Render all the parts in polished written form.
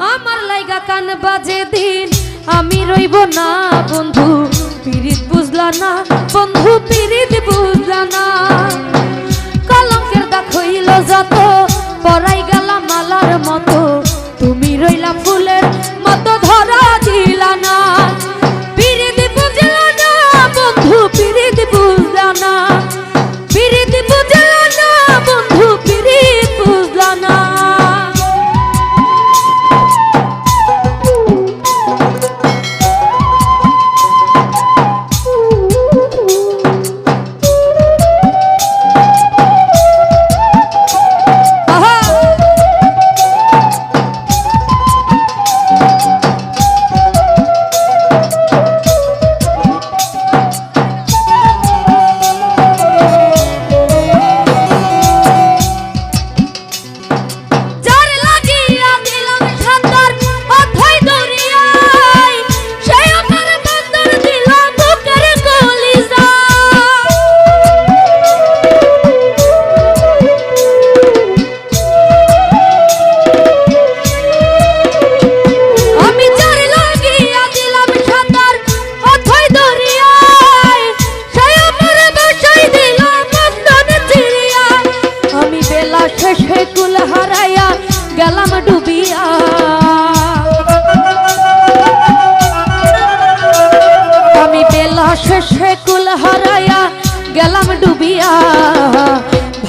আমার লাইগা কান বাজে দিন আমি রইব না বন্ধু পিরিত বুঝলা না বন্ধু পিরিত বুঝলা না কলঙ্কের দাগ হইল যত পরাই গেলাম মালার মতো তুমি রইলা ফুলের মতো ধরা দিলা না পিরিত বুঝলা না বন্ধু পিরিত বুঝলা না পিরিত বুঝলা না বন্ধু পিরিত বুঝলা না কুল হারাইয়া গেলাম ডুবিয়া আমি বেলা শেষে কুল হারাইয়া গেলাম ডুবিয়া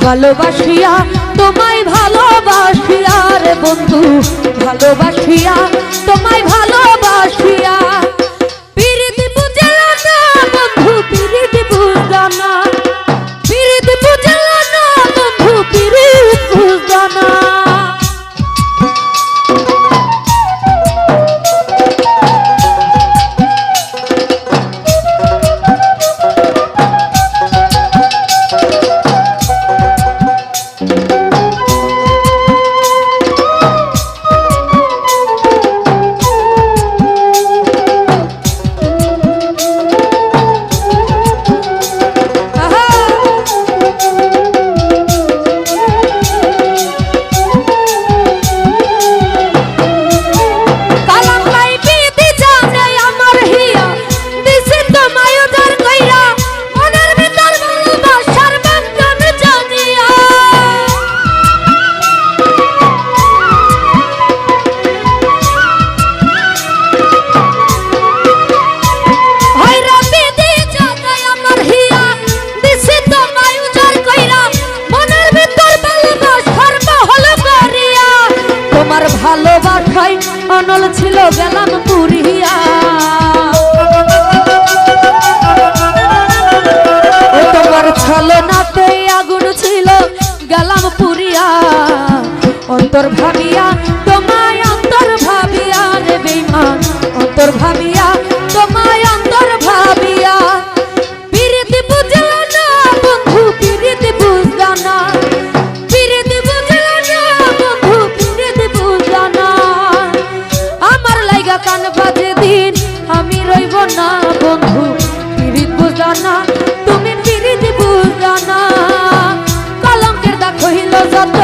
ভালোবাসিয়া তোমায় ভালোবাসিয়া রে বন্ধু ভালোবাসিয়া তোমায় ভালোবাসিয়া পিরিত বুঝলা না বন্ধু পিরিত বুঝলা না পিরিত বুঝলা না বন্ধু পিরিত বুঝলা না ভালোবাসায় অনল ছিল গেলাম পুরিয়া তোমার ছলনাতে আগুন ছিল গেলাম পুরিয়া অন্তর ভাবিয়া তোমায় অন্তর ভাবিয়া রে বেঈমান অন্তর ভাবিয়া তোমায় অন্তর ভাবিয়া পিরিত বুঝলা না বন্ধু পিরিত বুঝলা না পিরিত বুঝলা না বন্ধু পিরিত বুঝলা না আমার লাইগা কান বাজে দিন আমি রইব না বন্ধু পিরিত বুঝলা না তুমি পিরিত বুঝলা না কলঙ্কের দাগ হইল যত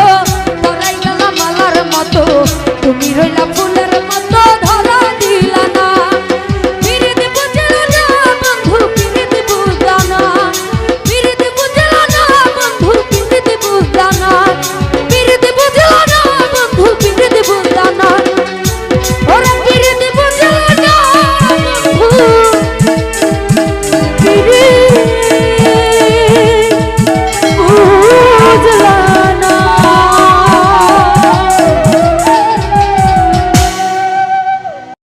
পরাই গেলাম মালার মতো তুমি রইলা